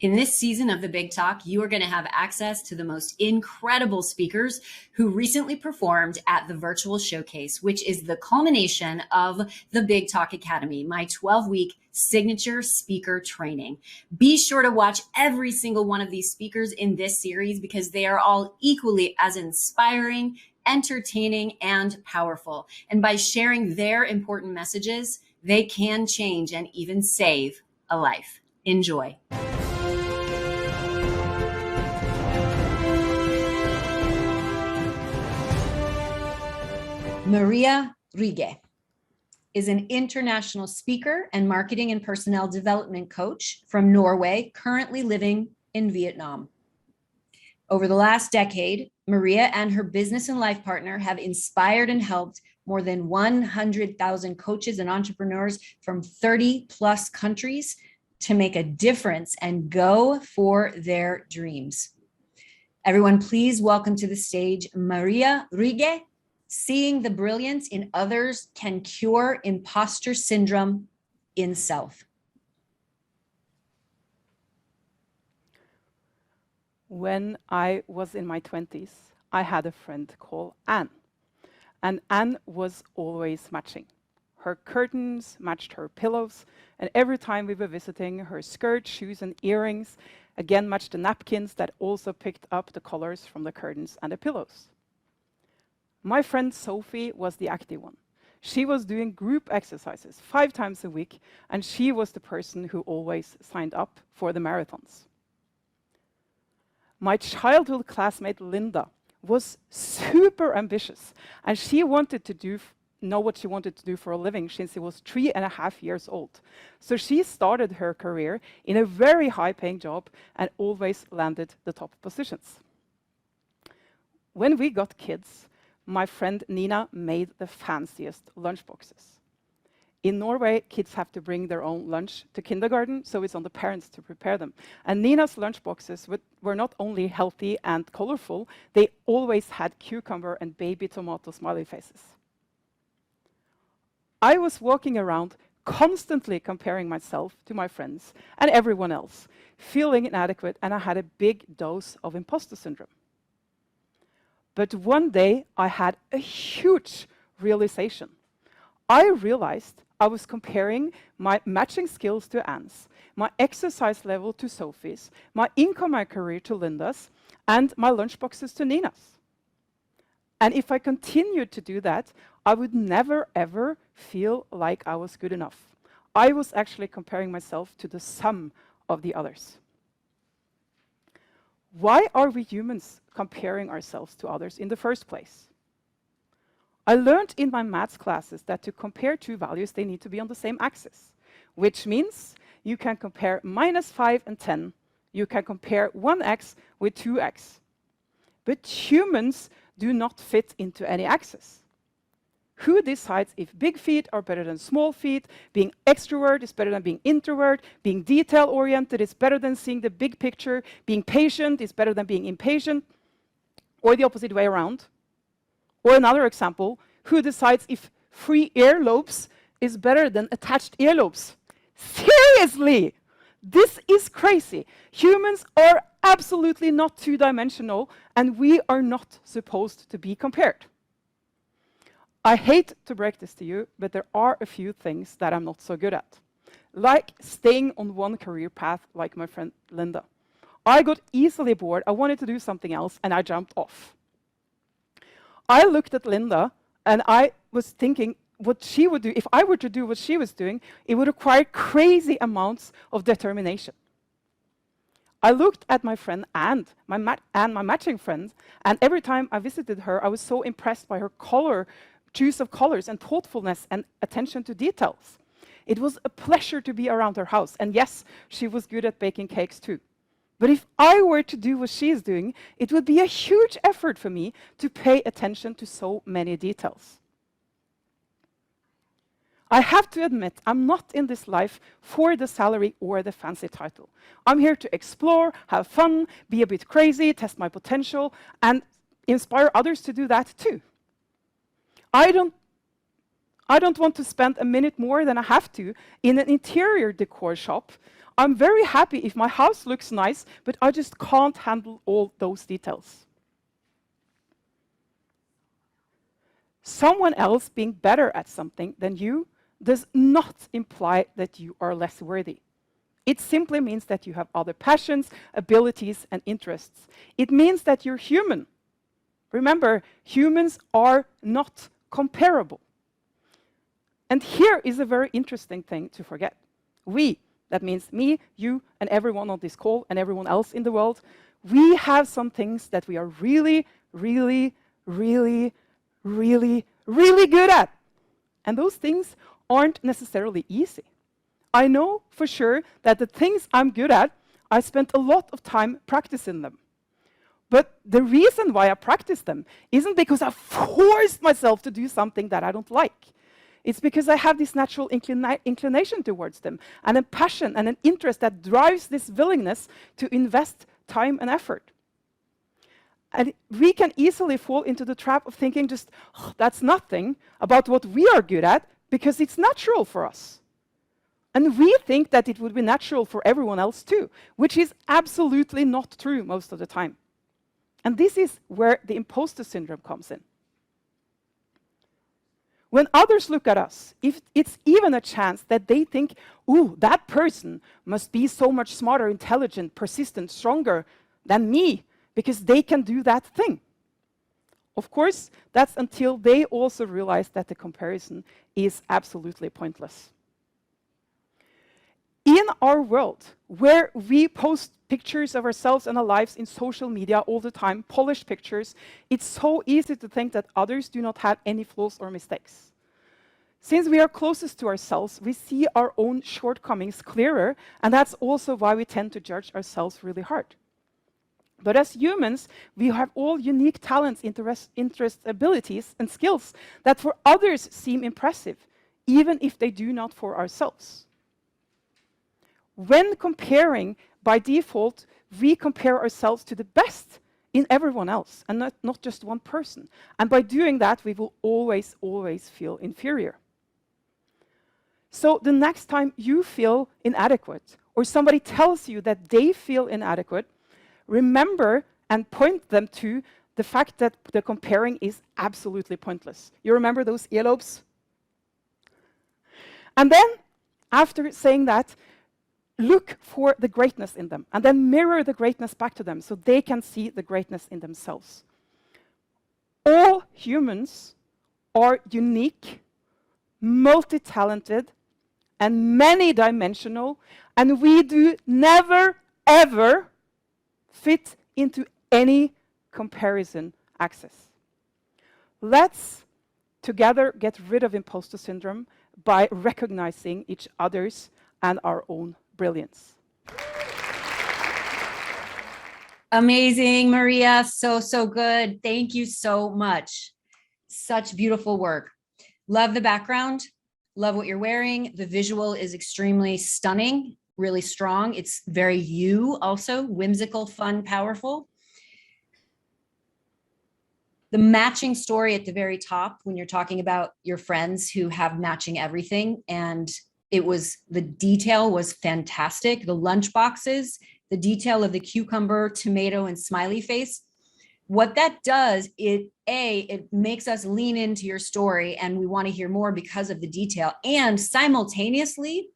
In this season of The Big Talk, you are going to have access to the most incredible speakers who recently performed at the virtual showcase, which is the culmination of the Big Talk Academy, my 12-week signature speaker training. Be sure to watch every single one of these speakers in this series because they are all equally as inspiring, entertaining, and powerful. And by sharing their important messages, they can change and even save a life. Enjoy. Rygge is an international speaker and marketing and personnel development coach from Norway, currently living in Vietnam. Over the last decade, Maria and her business and life partner have inspired and helped more than 100,000 coaches and entrepreneurs from 30 plus countries to make a difference and go for their dreams. Everyone, please welcome to the stage Maria Rygge. Seeing the brilliance in others can cure imposter syndrome in self. When I was in my 20s, I had a friend called Anne. And Anne was always matching. Her curtains matched her pillows, and every time we were visiting, her skirt, shoes, and earrings again matched the napkins that also picked up the colors from the curtains and the pillows. My friend Sophie was the active one. She was doing group exercises 5 times a week, and she was the person who always signed up for the marathons. My childhood classmate Linda was super ambitious, and she wanted to know what she wanted to do for a living since she was 3.5 years old. So she started her career in a very high-paying job and always landed the top positions. When we got kids, my friend Nina made the fanciest lunchboxes. In Norway, kids have to bring their own lunch to kindergarten, so it's on the parents to prepare them. And Nina's lunchboxes were not only healthy and colorful, they always had cucumber and baby tomato smiley faces. I was walking around constantly comparing myself to my friends and everyone else, feeling inadequate, and I had a big dose of imposter syndrome. But one day, I had a huge realization. I realized I was comparing my matching skills to Anne's, my exercise level to Sophie's, my income and career to Linda's, and my lunchboxes to Nina's. And if I continued to do that, I would never, ever feel like I was good enough. I was actually comparing myself to the sum of the others. Why are we humans comparing ourselves to others in the first place? I learned in my maths classes that to compare 2 values, they need to be on the same axis, which means you can compare -5 and 10. You can compare 1x with 2x. But humans do not fit into any axis. Who decides if big feet are better than small feet? Being extrovert is better than being introvert. Being detail-oriented is better than seeing the big picture. Being patient is better than being impatient. Or the opposite way around. Or another example, who decides if free earlobes is better than attached earlobes? Seriously! This is crazy. Humans are absolutely not 2-dimensional, and we are not supposed to be compared. I hate to break this to you, but there are a few things that I'm not so good at. Like staying on one career path, like my friend Linda. I got easily bored, I wanted to do something else, and I jumped off. I looked at Linda, and I was thinking what she would do. If I were to do what she was doing, it would require crazy amounts of determination. I looked at my friend Anne, my matching friend, and every time I visited her, I was so impressed by her choice of colors and thoughtfulness and attention to details. It was a pleasure to be around her house. And yes, she was good at baking cakes too. But if I were to do what she is doing, it would be a huge effort for me to pay attention to so many details. I have to admit, I'm not in this life for the salary or the fancy title. I'm here to explore, have fun, be a bit crazy, test my potential, and inspire others to do that too. I don't want to spend a minute more than I have to in an interior decor shop. I'm very happy if my house looks nice, but I just can't handle all those details. Someone else being better at something than you does not imply that you are less worthy. It simply means that you have other passions, abilities, and interests. It means that you're human. Remember, humans are not comparable. And here is a very interesting thing to forget. We, that means me, you, and everyone on this call, and everyone else in the world, we have some things that we are really, really, really, really, really good at. And those things aren't necessarily easy. I know for sure that the things I'm good at, I spent a lot of time practicing them. But the reason why I practice them isn't because I forced myself to do something that I don't like. It's because I have this natural inclination towards them, and a passion and an interest that drives this willingness to invest time and effort. And we can easily fall into the trap of thinking just, oh, that's nothing about what we are good at, because it's natural for us. And we think that it would be natural for everyone else too, which is absolutely not true most of the time. And this is where the imposter syndrome comes in. When others look at us, if it's even a chance that they think, ooh, that person must be so much smarter, intelligent, persistent, stronger than me, because they can do that thing. Of course, that's until they also realize that the comparison is absolutely pointless. In our world, where we post pictures of ourselves and our lives in social media all the time, polished pictures, it's so easy to think that others do not have any flaws or mistakes. Since we are closest to ourselves, we see our own shortcomings clearer, and that's also why we tend to judge ourselves really hard. But as humans, we have all unique talents, interests, abilities, and skills that for others seem impressive, even if they do not for ourselves. When comparing, by default, we compare ourselves to the best in everyone else, and not just one person. And by doing that, we will always, always feel inferior. So the next time you feel inadequate, or somebody tells you that they feel inadequate, remember and point them to the fact that the comparing is absolutely pointless. You remember those earlobes? And then, after saying that, look for the greatness in them, and then mirror the greatness back to them so they can see the greatness in themselves. All humans are unique, multi-talented, and many-dimensional, and we do never, ever fit into any comparison axis. Let's together get rid of imposter syndrome by recognizing each other's and our own brilliance. Amazing, Maria. So good. Thank you so much. Such beautiful work. Love the background. Love what you're wearing. The visual is extremely stunning, really strong. It's very you also, whimsical, fun, powerful. The matching story at the very top, when you're talking about your friends who have matching everything, and the detail was fantastic. The lunch boxes, the detail of the cucumber, tomato, and smiley face. What that does, it makes us lean into your story, and we want to hear more because of the detail. And simultaneously,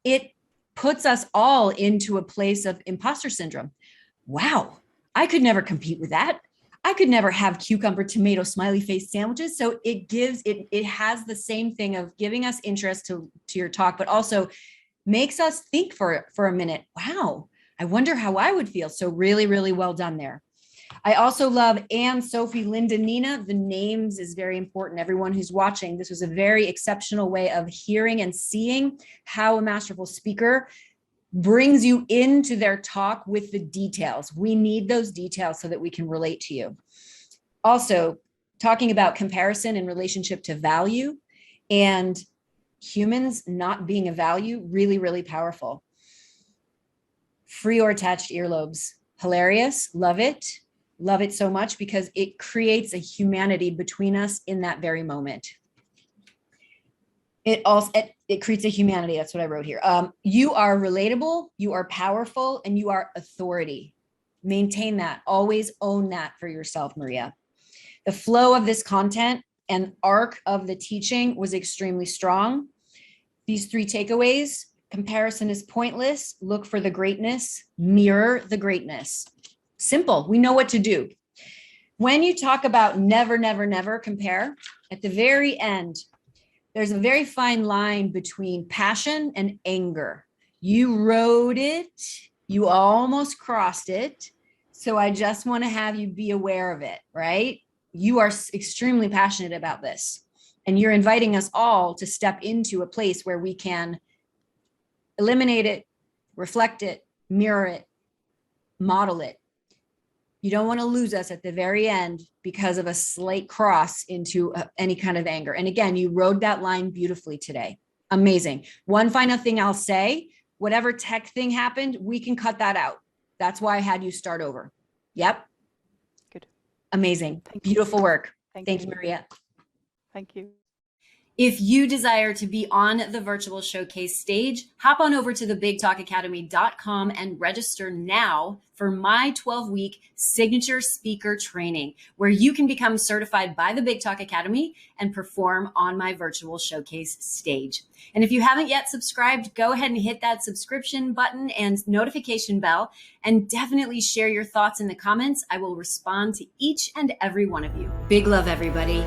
it puts us all into a place of imposter syndrome. Wow, I could never compete with that. I could never have cucumber, tomato, smiley face sandwiches. So it has the same thing of giving us interest to your talk, but also makes us think for a minute. Wow, I wonder how I would feel. So really, really well done there. I also love Anne, Sophie, Linda, Nina. The names is very important. Everyone who's watching, this was a very exceptional way of hearing and seeing how a masterful speaker brings you into their talk with the details. We need those details so that we can relate to you. Also, talking about comparison in relationship to value and humans not being a value, really, really powerful. Free or attached earlobes, hilarious, love it. Love it so much because it creates a humanity between us in that very moment. it creates a humanity. That's what I wrote here. You are relatable, you are powerful, and you are authority. Maintain that. Always own that for yourself, Maria. The flow of this content and arc of the teaching was extremely strong. These 3 takeaways: comparison is pointless, look for the greatness, mirror the greatness. Simple. We know what to do. When you talk about never, never, never compare, at the very end, there's a very fine line between passion and anger. You rode it, you almost crossed it. So I just want to have you be aware of it, right? You are extremely passionate about this, and you're inviting us all to step into a place where we can eliminate it, reflect it, mirror it, model it. You don't want to lose us at the very end because of a slight cross into any kind of anger. And again, you rode that line beautifully today. Amazing. One final thing I'll say, whatever tech thing happened, we can cut that out. That's why I had you start over. Yep. Good. Amazing. Thank Beautiful you. work. Thank you, you, Maria. Thank you. If you desire to be on the virtual showcase stage, hop on over to thebigtalkacademy.com and register now for my 12-week signature speaker training, where you can become certified by the Big Talk Academy and perform on my virtual showcase stage. And if you haven't yet subscribed, go ahead and hit that subscription button and notification bell, and definitely share your thoughts in the comments. I will respond to each and every one of you. Big love, everybody.